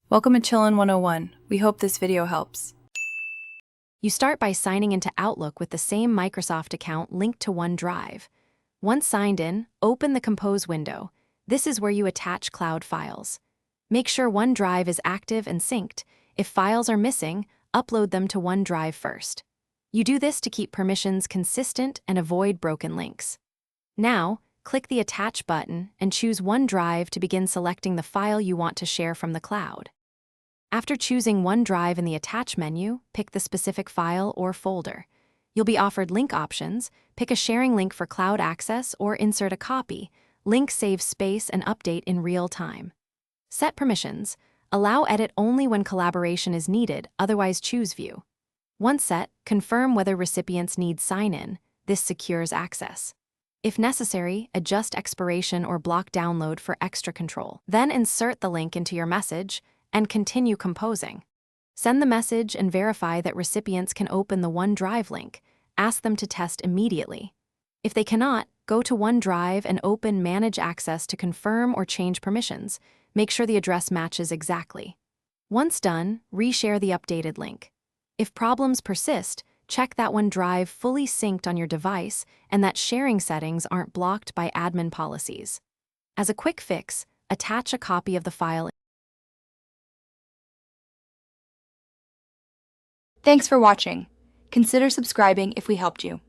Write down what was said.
Welcome to Chillin' 101. We hope this video helps. You start by signing into Outlook with the same Microsoft account linked to OneDrive. Once signed in, open the Compose window. This is where you attach cloud files. Make sure OneDrive is active and synced. If files are missing, upload them to OneDrive first. You do this to keep permissions consistent and avoid broken links. Now, click the Attach button and choose OneDrive to begin selecting the file you want to share from the cloud. After choosing OneDrive in the Attach menu, pick the specific file or folder. You'll be offered link options. Pick a sharing link for cloud access or insert a copy. Link saves space and update in real time. Set permissions. Allow edit only when collaboration is needed, otherwise choose View. Once set, confirm whether recipients need sign-in. This secures access. If necessary, adjust expiration or block download for extra control. Then insert the link into your message and continue composing. Send the message and verify that recipients can open the OneDrive link. Ask them to test immediately. If they cannot, go to OneDrive and open Manage Access to confirm or change permissions. Make sure the address matches exactly. Once done, reshare the updated link. If problems persist, check that OneDrive fully synced on your device and that sharing settings aren't blocked by admin policies. As a quick fix, attach a copy of the file. Thanks for watching. Consider subscribing if we helped you.